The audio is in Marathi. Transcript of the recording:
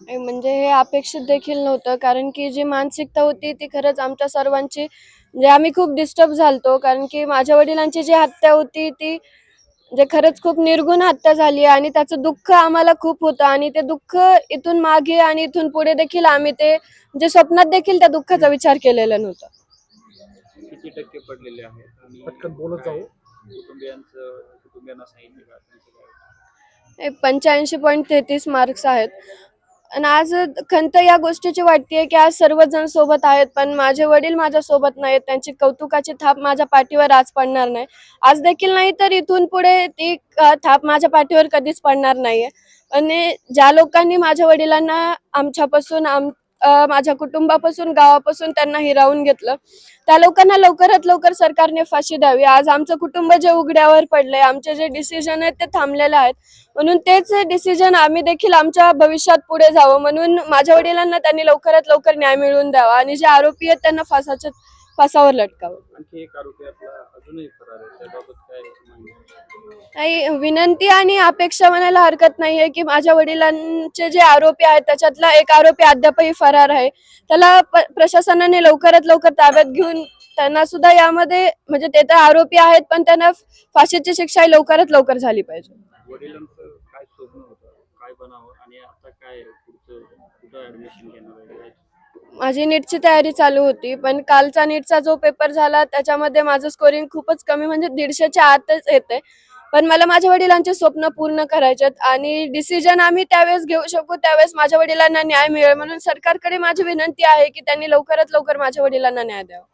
म्हणजे हे अपेक्षित देखील नव्हतं, कारण की जी मानसिकता होती ती खरंच आमच्या सर्वांची म्हणजे आम्ही खूप डिस्टर्ब झालतो. कारण की माझ्या वडिलांची जी हत्या होती ती म्हणजे खरंच खूप निर्घृण हत्या झाली आणि त्याचं दुःख आम्हाला खूप होतं आणि ते दुःख इथून मागे आणि इथून पुढे देखील आम्ही ते म्हणजे स्वप्नात देखील त्या दुःखाचा विचार केलेला नव्हता. किती टक्के पडलेले आहेत आणि पटकन बोलत काय जाऊ. कुटुंबियांना सांगितले का त्यांचं काय? हे 85.33 मार्क्स आहेत. आणि आज खंत या गोष्टीची वाटतेय, की आज सर्वजण सोबत आहेत, पण माझे वडील माझ्यासोबत नाहीत. त्यांची कौतुकाची थाप माझ्या पाठीवर आज पडणार नाही. आज देखील नाही तर इथून पुढे ती थाप माझ्या पाठीवर कधीच पडणार नाहीये. आणि ज्या लोकांनी माझ्या वडिलांना आमच्यापासून माझ्या कुटुंबापासून, गावापासून त्यांना हिरावून घेतलं, त्या लोकांना लवकरात लवकर सरकारने फाशी द्यावी. आज आमचं कुटुंब जे उघड्यावर पडलंय, आमचे जे डिसिजन आहेत ते थांबलेले आहेत. म्हणून तेच डिसिजन आम्ही देखील आमच्या भविष्यात पुढे जावं म्हणून माझ्या वडिलांना त्यांनी लवकरात लवकर न्याय मिळवून द्यावा आणि जे आरोपी आहेत त्यांना फासावर लटकावं. आणखी एक आरोपी आपला अजूनही फरार आहे. त्याबाबत काय माहिती आहे? काही विनंती आणि अपेक्षा म्हणायला हरकत नाहीये, की माझ्या वडिलांचे जे आरोपी आहेत त्याच्यातला एक आरोपी अद्यापही फरार आहे. त्याला प्रशासनाने लवकरात लवकर ताब्यात घेऊन त्यांना सुद्धा यामध्ये म्हणजे ते तर आरोपी आहेत, पण त्यांना फाशीची शिक्षा ही लवकरात लवकर झाली पाहिजे. वडिलांचं काय स्वप्न होतं? काय बनावं आणि आता काय पुढचं कुठं ऍडमिशन घेणार आहे? काय? माझी नीटची तयारी चालू होती, पण कालचा नीटचा जो पेपर झाला त्याच्यामध्ये माझं स्कोरिंग खूपच कमी म्हणजे 150च्या आतच येतंय. पण मला माझ्या वडिलांचे स्वप्न पूर्ण करायचे आहेत आणि डिसिजन आम्ही त्यावेळेस घेऊ शकू, त्यावेळेस माझ्या वडिलांना न्याय मिळेल म्हणून सरकारकडे माझी विनंती आहे, की त्यांनी लवकरात लवकर माझ्या वडिलांना न्याय द्यावा.